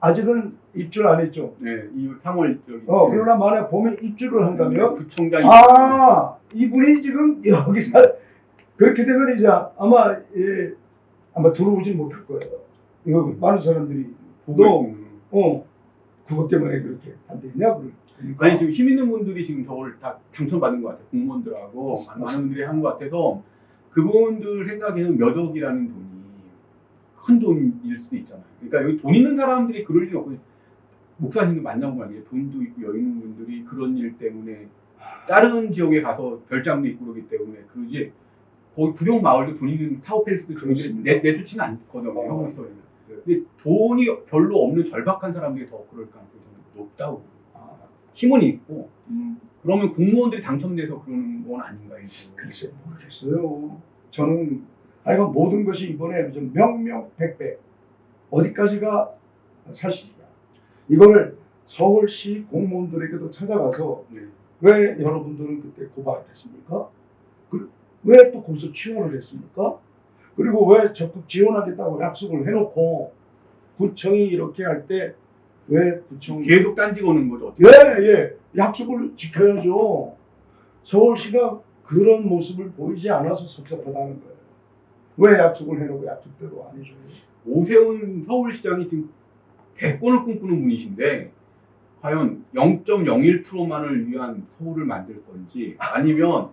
A: 아직은 입주를 안 했죠.
B: 네, 이 3월 저기.
A: 그러나 만약 봄에 입주를 한다면
B: 구청장이
A: 이분이 지금 여기 그렇게 되면 이제 아마 아마 들어오지 못할 거예요. 이거 많은 사람들이
B: 보고
A: 그것 때문에 그렇게 반대했냐? 그러니까.
B: 아니 지금 힘 있는 분들이 지금 저걸 다 당첨받은 것 같아요. 공무원들하고 많은 분들이 한 것 같아서 그분들 생각에는 몇 억이라는 돈이 큰 돈일 수도 있잖아요. 그러니까 여기 돈 있는 사람들이 그럴 일 없고 목사님도 만나고 말이에요. 돈도 있고 여유 있는 분들이 그런 일 때문에 다른 지역에 가서 별장도 있고 그러기 때문에 그러지 거기 구룡 마을도 돈 있는 타워팰리스도 주민들이 내쫓지는 않거든요. 근데 돈이 별로 없는 절박한 사람들이 더 그럴 가능성이 높다고. 힘은 있고 그러면 공무원들이 당첨돼서 그러는 건 아닌가 이거.
A: 글쎄 모르겠어요. 저는 하여간 모든 것이 이번에 좀 명명백백 어디까지가 사실이냐. 이거를 서울시 공무원들에게도 찾아가서 왜 여러분들은 그때 고발했습니까? 왜 또 거기서 취원을 했습니까? 그리고 왜 적극 지원하겠다고 약속을 해놓고 구청이 이렇게 할 때 왜 구청
B: 계속 딴지 거는 거죠?
A: 예. 약속을 지켜야죠. 서울시가 그런 모습을 보이지 않아서 섭섭하다는 거예요. 왜 약속을 해놓고 약속대로 안 해줘요?
B: 오세훈 서울시장이 지금 대권을 꿈꾸는 분이신데 과연 0.01%만을 위한 서울을 만들 건지 아니면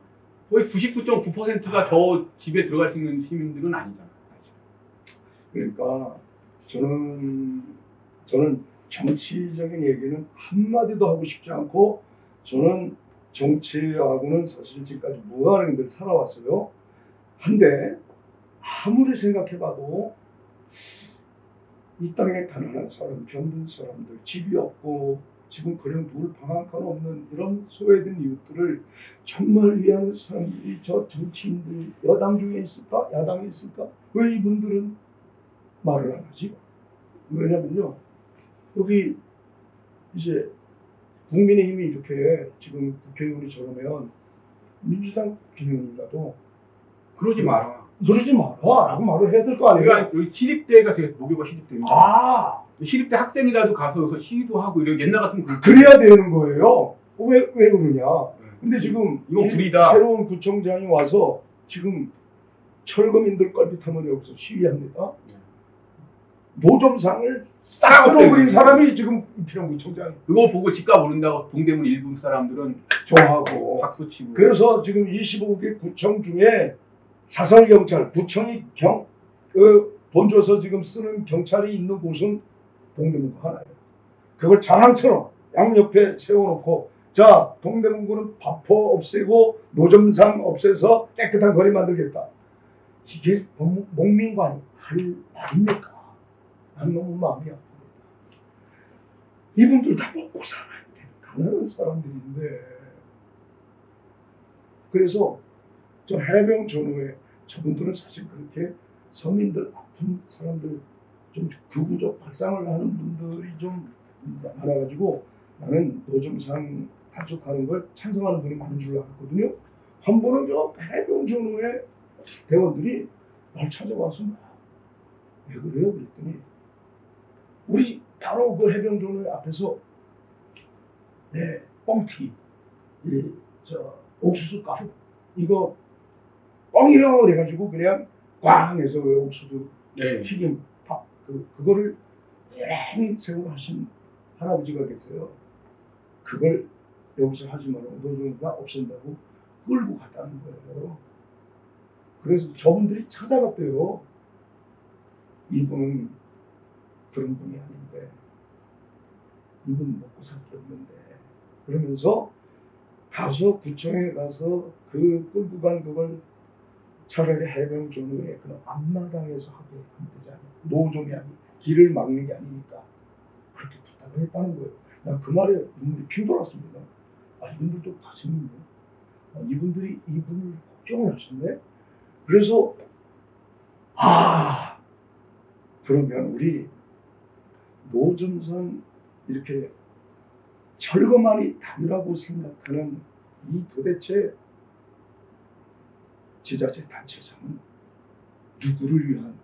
B: 거의 99.9%가 저 집에 들어갈 수 있는 시민들은 아니잖아요. 사실.
A: 그러니까 저는 정치적인 얘기는 한마디도 하고 싶지 않고 저는 정치하고는 사실 지금까지 무관한 걸 살아왔어요. 한데 아무리 생각해봐도 이 땅에 가난한 사람, 병든 사람들, 집이 없고 지금 그냥 누울 방 한 칸 없는 이런 소외된 이웃들을 정말 위한 사람들이 저 정치인들 여당 중에 있을까? 야당에 있을까? 왜 이분들은 말을 안 하지? 왜냐면요. 여기 이제 국민의힘이 이렇게 지금 국회의원이 저러면 민주당 국회의원이라도
B: 그러지 마라.
A: 그러지 마라 라고 말을 해야 될 거 아니에요?
B: 그러니까 여기 시립대가 되게 모교가 시립대입니다.
A: 아
B: 시립대 학생이라도 가서 시위도 하고 이런 옛날 같으면
A: 그래야 되는 거예요. 왜 그러냐? 근데 지금
B: 이건
A: 이
B: 불이다.
A: 새로운 구청장이 와서 지금 철거민들 껄핏하면 여기서 시위합니다. 노점상을 싹 끊어버린 사람이 지금 이필영 구청장
B: 그거 보고 집값 오른다고 동대문 일부 사람들은
A: 좋아하고
B: 박수치고.
A: 그래서 지금 25개 구청 중에 사설경찰 구청이 돈 줘서 지금 쓰는 경찰이 있는 곳은 동대문구 하나예요. 그걸 자랑처럼 양옆에 세워놓고 자 동대문구는 바포 없애고 노점상 없애서 깨끗한 거리 만들겠다. 이게 목민관이 할 말입니까? 난 너무 마음이 아픕니다. 이분들 다 먹고 살아야 돼. 가난한 사람들인데. 그래서 저 해병 전후에 저분들은 사실 그렇게 서민들 아픈 사람들 좀 극우적 발상을 하는 분들이 좀 많아가지고 나는 노점상 단속하는 걸 찬성하는 분이 많은 줄 알았거든요. 한 번은 저 해병 전후에 대원들이 날 찾아와서 왜 그래요? 그랬더니 우리 바로 그 해병 전후에 앞에서 네 뻥튀기 저 옥수수 가루 이거 뻥이요 그래가지고 그냥 꽝 해서 왜 옥수수 튀김 밥 그거를 오랜 세월 하신 할아버지가 계세요. 그걸 여기서 하지 말라고 노조가 없앤다고 끌고 갔다는 거예요. 그래서 저분들이 찾아갔대요. 이분은 그런 분이 아닌데 이분 먹고 살 게 없는데 그러면서 가서 구청에 가서 그 끌고 간 그걸 차라리 해병 전후에 그 앞마당에서 하게 하면 되잖아요. 노점이 아니 길을 막는 게 아니니까 그렇게 부탁을 했다는 거예요. 난 그 말에 눈물이 핑 돌았습니다. 아 이분들도 가슴이 있네. 이분들이 이분을 걱정을 하셨네. 그래서 그러면 우리 노점상 이렇게 철거만이 답이라고 생각하는 이 도대체 지자체 단체장은 누구를 위한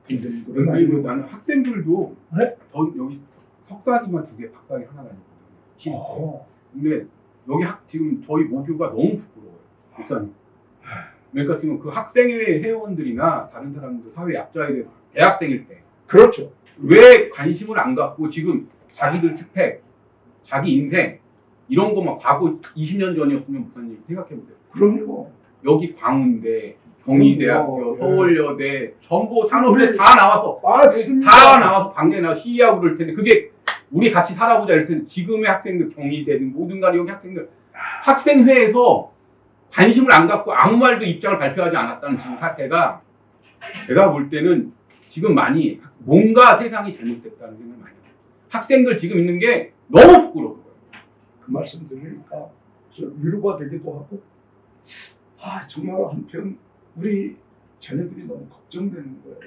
A: 동대문구를
B: 그리고 나는 학생들도
A: 네?
B: 여기 석사기만 2개, 박사기 하나가 있거든요. 근데 여기 지금 저희 모교가 너무 부끄러워요. 목사님. 그러니까 지금 그 학생회 회원들이나 다른 사람들 사회 약자에 대해서 대학생일 때
A: 그렇죠.
B: 왜 관심을 안 갖고 지금 자기들 스펙, 자기 인생 이런 거만 과거 20년 전이었으면 목사님 생각해보세요.
A: 그럼요.
B: 여기 광운대, 경희대학교,
A: 네.
B: 서울여대, 전부 산업대 다 나와서
A: 맞습니다.
B: 다 나와서 방대 나와 시위하고 그럴 텐데 그게 우리 같이 살아보자 이럴 텐데 지금의 학생들 경희대든 모든 간에 여기 학생들 학생회에서 관심을 안 갖고 아무 말도 입장을 발표하지 않았다는 지금 사태가 제가 볼 때는 지금 많이 뭔가 세상이 잘못됐다는 생각을 많이 해요. 학생들 지금 있는 게 너무 부끄러운 거예요.
A: 그 말씀 드리니까 위로가 되기도 하고 정말 한편 우리 자녀들이 너무 걱정되는 거예요.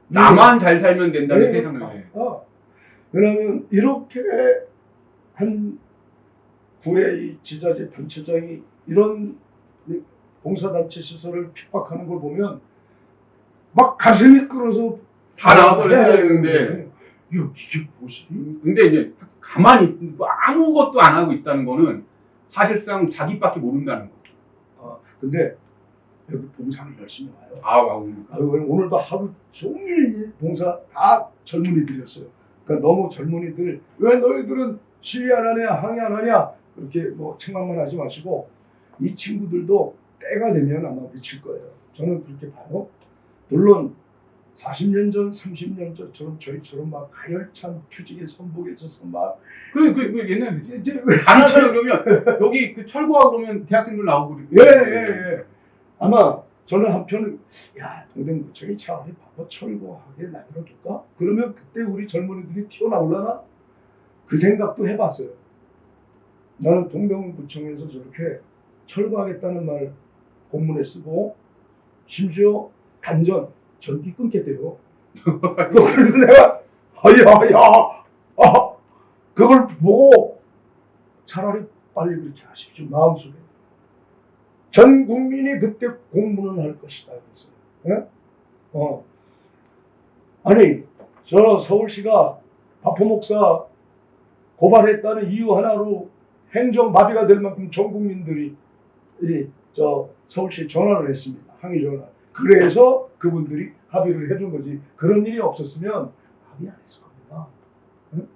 B: 나만 잘 살면 된다는
A: 네,
B: 세상을.
A: 왜냐하면 이렇게 한 구의 지자체 단체장이 이런 봉사단체 시설을 핍박하는 걸 보면 막 가슴이 끓어서
B: 다 나와서 해야 되는데
A: 이게 무엇이?
B: 근데 이제 가만히 있고 아무것도 안 하고 있다는 거는 사실상 자기밖에 모른다는 거죠.
A: 근데 여기 봉사를 열심히 와요. 오늘도 하루 종일 봉사 다 젊은이들이었어요. 그러니까 너무 젊은이들 왜 너희들은 시위 안 하냐 항의 안 하냐 그렇게 뭐 책망만 하지 마시고 이 친구들도 때가 되면 아마 미칠 거예요. 저는 그렇게 봐요. 물론 40년 전, 30년 전처럼 저희처럼 막 가열찬 휴직의 선복에 있어서 막
B: 그 옛날에 이제 가난하다 그러면 여기 그 철거하고 그러면 대학생들 나오고
A: 예. 아마 저는 한편은 동대문구청이 차라리 바보 철거하게 내버려둘까? 그러면 그때 우리 젊은이들이 튀어나올라나? 그 생각도 해봤어요. 나는 동대문구청에서 저렇게 철거하겠다는 말 공문에 쓰고 심지어 단전 전기 끊겠대요. 그래서 내가 그걸 보고 차라리 빨리 그렇게 하십시오. 마음속에 전 국민이 그때 공문을 할 것이다. 그래서 아니 저 서울시가 박호 목사 고발했다는 이유 하나로 행정 마비가 될 만큼 전 국민들이 저 서울시에 전화를 했습니다. 항의 전화. 그래서 그분들이 합의를 해준 거지. 그런 일이 없었으면 합의 안 했을 겁니다. 응?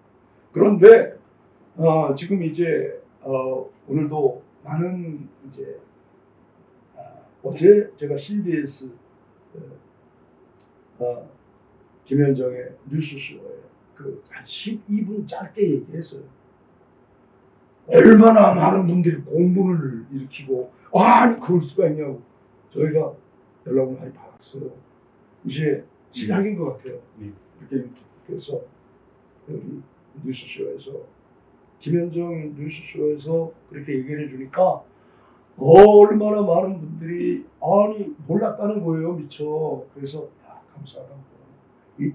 A: 그런데 지금 이제 오늘도 많은 이제 어제 제가 CBS 김현정의 뉴스쇼에 한 12분 짧게 얘기했어요. 얼마나 많은 분들이 공분을 일으키고 아니 그럴 수가 있냐고 저희가 연락을 많이 받았어요. 이제 시작인 것 같아요. 이렇게 그래서 여기 뉴스쇼에서 김현정 뉴스쇼에서 그렇게 얘기를 해주니까 얼마나 많은 분들이 아니 몰랐다는 거예요. 미처. 그래서 감사하다고.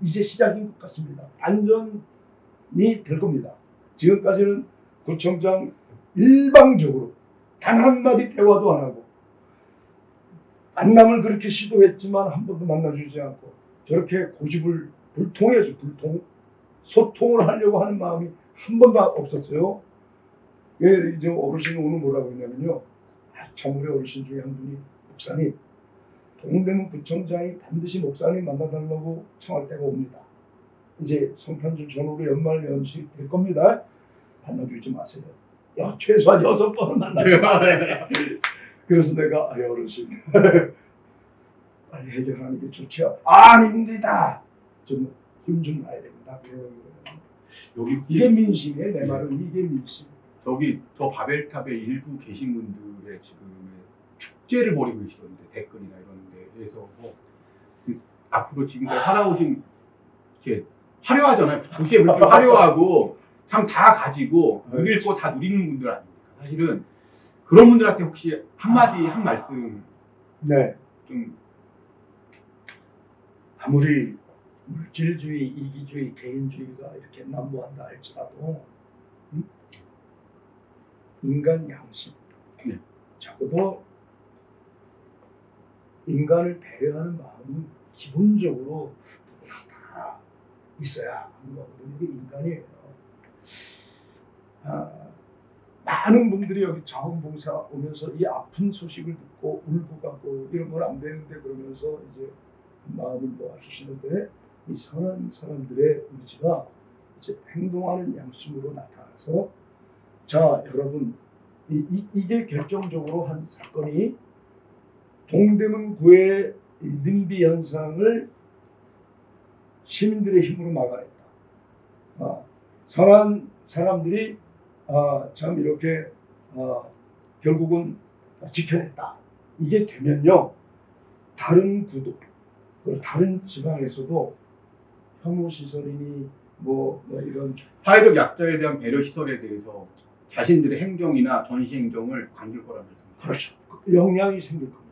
A: 이제 시작인 것 같습니다. 반전이 될 겁니다. 지금까지는 구청장 일방적으로 단 한마디 대화도 안 하고 만남을 그렇게 시도했지만 한 번도 만나주지 않고 저렇게 고집을 불통해서 소통을 하려고 하는 마음이 한 번도 없었어요. 이제 어르신 오늘 뭐라고 했냐면요. 참 우리 어르신 중에 한 분이 목사님 동대문 구청장이 반드시 목사님 만나달라고 청할 때가 옵니다. 이제 성탄절 전후로 연말 연시 될 겁니다. 만나주지 마세요. 최소한 6번은 만나지 마세요. 그래서 내가 어르신 빨리 해결하는 게 좋죠. 아닙니다. 좀 힘 좀 놔야 됩니다.
B: 여기
A: 이게 민심이에요. 내 말은 이게 민심.
B: 저기 저 바벨탑에 일부 계신 분들의 지금 축제를 벌이고 계시던데 댓글이나 이런 데에서 앞으로 지금까지 살아오신 이렇게 화려하잖아요. 도시에 그렇게 화려하고 참 다 가지고 누릴 거 다 누리는 분들 아닙니까? 사실은 그런 분들한테 혹시 한마디 한 말씀 좀
A: 아무리 물질주의, 이기주의, 개인주의가 이렇게 난무한다 할지라도 인간 양심 적어도 인간을 배려하는 마음은 기본적으로 누구나 다 있어야 하는 거거든요. 이게 인간이에요. 많은 분들이 여기 자원봉사 오면서 이 아픈 소식을 듣고 울고 가고 이런 건 안 되는데 그러면서 이제 마음을 모아주시는데 이 선한 사람들의 의지가 이제 행동하는 양심으로 나타나서 자 여러분 이게 결정적으로 한 사건이 동대문구의 능비 현상을 시민들의 힘으로 막아냈다. 선한 사람들이 참 이렇게 결국은 지켜냈다. 이게 되면요 다른 구도 그리고 다른 지방에서도 혐오 시설이니 뭐 이런
B: 사회적 약자에 대한 배려 시설에 대해서 자신들의 행정이나 전시 행정을 관줄 거라는 말씀이죠.
A: 그렇죠. 영향이 생길 겁니다.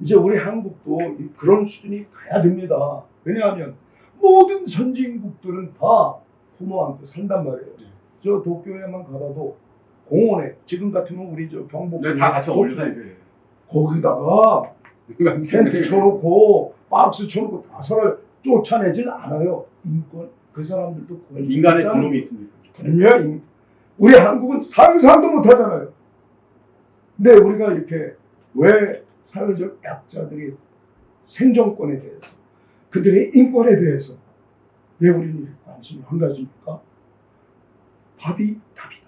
A: 이제 우리 한국도 그런 수준이 가야 됩니다. 왜냐하면 모든 선진국들은 다 부모 안고 산단 말이에요. 저 도쿄에만 가봐도 공원에 지금 같으면 우리 저 경복
B: 다 같이 어울려 살죠.
A: 거기다가 텐트 쳐놓고 박스 쳐놓고 다 서로 쫓아내질 않아요. 인권 그 사람들도
B: 인간의 존엄이 있습니다.
A: 그럼요. 우리 한국은 상상도 못하잖아요. 근데 우리가 이렇게 왜 사회적 약자들이 생존권에 대해서 그들의 인권에 대해서 왜 우리는 관심을 안 가집니까? 밥이 답이다.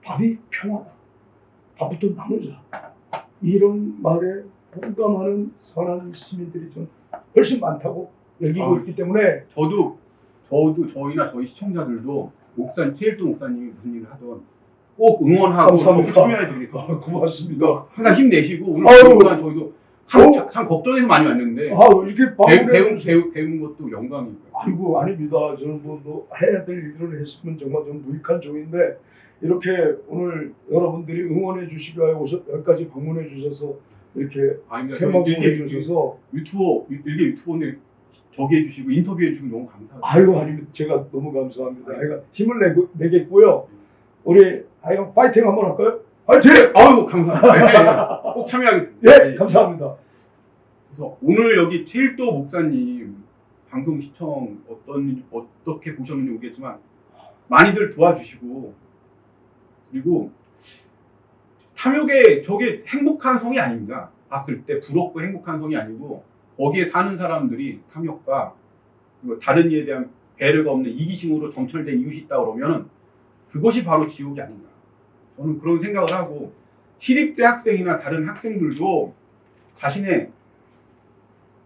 A: 밥이 평화다. 밥부터 나누자. 이런 말에 공감하는 선한 시민들이 좀 훨씬 많다고 여기고 있기 때문에
B: 저도 저희나 저희 시청자들도 최일도 목사님이 무슨 일을 하던 꼭 응원하고 참여해드리겠습니다.
A: 고맙습니다.
B: 항상 힘내시고 오늘 저희도 참 걱정해서 많이 왔는데
A: 아, 이렇게 방문해
B: 배우는 것도 영광이고요.
A: 아이고, 아닙니다. 저는 뭐 해야 될 일을 했으면 정말 좀 무익한 종인데 이렇게 오늘 여러분들이 응원해 주시고 여기까지 방문해 주셔서 이렇게 생방송해 주셔서
B: 일개 유튜버들 저기 해주시고 인터뷰해 주시고 너무 감사합니다.
A: 아유, 아닙니다. 제가 너무 감사합니다. 하여간 힘을 내겠고요. 우리 하여간 파이팅 한번 할까요? 파이팅!
B: 아유, 감사합니다. 꼭 참여하겠습니다.
A: 예, 감사합니다.
B: 그래서 오늘 여기 최일도 목사님 방송 시청 어떻게 보셨는지 모르겠지만 많이들 도와주시고, 그리고 탐욕에 저게 행복한 성이 아닙니다. 봤을 때 부럽고 행복한 성이 아니고 거기에 사는 사람들이 탐욕과 그리고 다른 이에 대한 배려가 없는 이기심으로 점철된 이웃이 있다 그러면 그것이 바로 지옥이 아닌가. 저는 그런 생각을 하고, 시립대 학생이나 다른 학생들도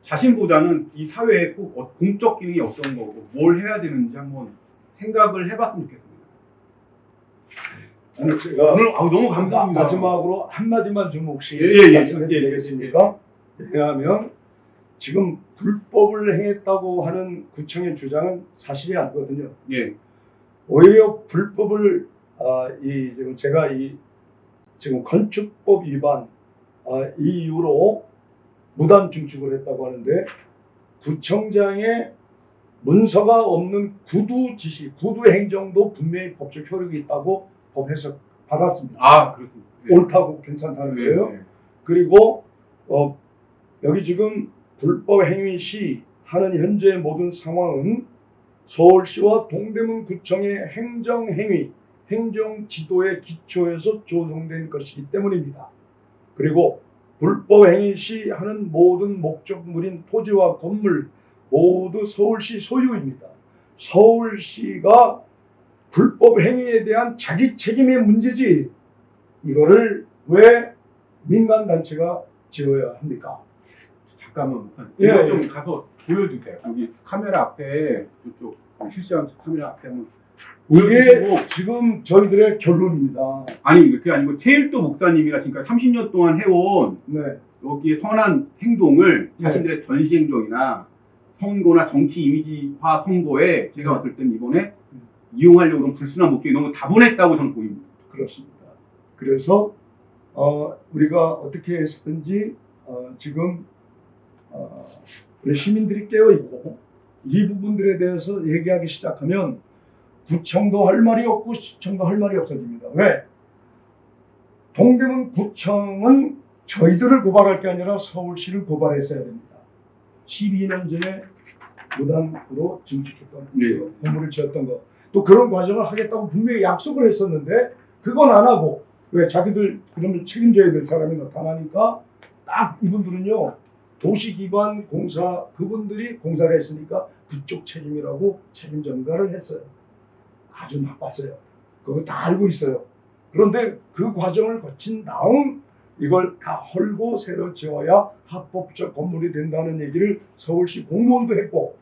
B: 자신보다는 이 사회에 꼭 공적 기능이 어떤 거고 뭘 해야 되는지 한번 생각을 해봤으면 좋겠습니다. 오늘 너무 감사합니다.
A: 마지막으로 한마디만 좀 혹시
B: 예,
A: 말씀해 주시겠습니까? 왜냐하면 지금 불법을 행했다고 하는 구청의 주장은 사실이 아니거든요.
B: 예.
A: 오히려 불법을 제가 지금 건축법 위반 이 이유로 무단 증축을 했다고 하는데, 구청장의 문서가 없는 구두 지시, 구두 행정도 분명히 법적 효력이 있다고 법에서 받았습니다.
B: 아, 그렇습니다. 네.
A: 옳다고 괜찮다는 거예요.
B: 네.
A: 그리고 여기 지금 불법 행위 시 하는 현재의 모든 상황은 서울시와 동대문구청의 행정행위, 행정지도의 기초에서 조성된 것이기 때문입니다. 그리고 불법 행위 시 하는 모든 목적물인 토지와 건물 모두 서울시 소유입니다. 서울시가 불법 행위에 대한 자기 책임의 문제지 이거를 왜 민간단체가 지어야 합니까?
B: 잠깐만,
A: 예,
B: 좀 가서 보여주세요. 여기 카메라 앞에, 저쪽 실시간 카메라 앞에 한번
A: 이게
B: 보여주시고.
A: 지금 저희들의 결론입니다.
B: 아니, 그게 아니고 최일도 목사님이라 지금까지 30년 동안 해온
A: 네.
B: 여기 선한 행동을
A: 네.
B: 자신들의 전시 행동이나 선거나 정치 이미지화 선거에 제가 봤을 때는 이번에 이용하려고 그런 불순한 목적이 너무 다분했다고 저는 보입니다.
A: 그렇습니다. 그래서 우리가 어떻게 했든지 지금 우리 시민들이 깨어있고 이 부분들에 대해서 얘기하기 시작하면 구청도 할 말이 없고 시청도 할 말이 없어집니다. 왜? 동대문 구청은 저희들을 고발할 게 아니라 서울시를 고발했어야 됩니다. 12년 전에 무단으로 증축했던
B: 네.
A: 건물을 지었던 거. 또 그런 과정을 하겠다고 분명히 약속을 했었는데 그건 안 하고, 왜 자기들 그러면 책임져야 될 사람이 나타나니까 딱 이분들은요, 도시기반공사 그분들이 공사를 했으니까 그쪽 책임이라고 책임 전가를 했어요. 아주 나빴어요. 그거 다 알고 있어요. 그런데 그 과정을 거친 다음 이걸 다 헐고 새로 지어야 합법적 건물이 된다는 얘기를 서울시 공무원도 했고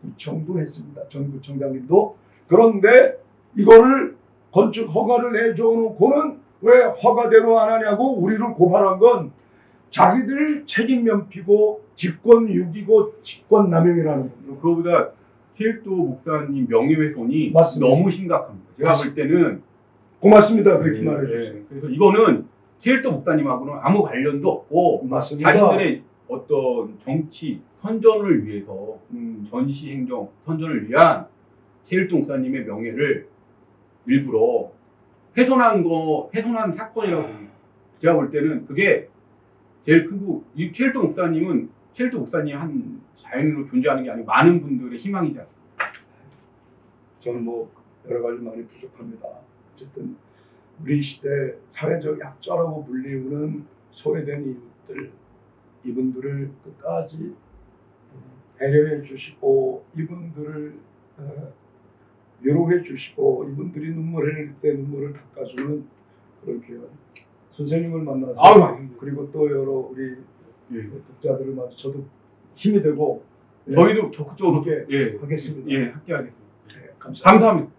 A: 구청도 했습니다. 전 구청장님도. 그런데 이거를 건축 허가를 내줘 놓고는 왜 허가대로 안 하냐고 우리를 고발한 건 자기들 책임 면피고 직권 유기고 직권 남용이라는 겁니다.
B: 그거보다 최일도 목사님 명예훼손이
A: 맞습니다.
B: 너무 심각합니다. 제가 볼 때는
A: 고맙습니다. 그렇게 말해주세요.
B: 그래서 이거는 최일도 목사님하고는 아무 관련도 없고
A: 맞습니다.
B: 자신들의 어떤 정치 선전을 위해서 전시 행정 선전을 위한 최일도 목사님의 명예를 일부러 훼손한 사건이라고 봅니다. 제가 볼 때는 그게 제일 크고, 이 최일도 목사님은 최일도 목사님 한 자연으로 존재하는 게 아니고 많은 분들의 희망이지 않습니까?
A: 저는 뭐 여러 가지 많이 부족합니다. 어쨌든 우리 시대 사회적 약자라고 불리우는 소외된 이분들을 끝까지 배려해 주시고 이분들을 위로해 주시고 이분들이 눈물 흘릴 때 눈물을 닦아주는 그런 귀한 선생님을 만나서 그리고 또 여러 우리 독자들을 만나서 저도 힘이 되고
B: 저희도 적극적으로
A: 함께 하겠습니다.
B: 함께 하겠습니다.
A: 네, 감사합니다.
B: 감사합니다.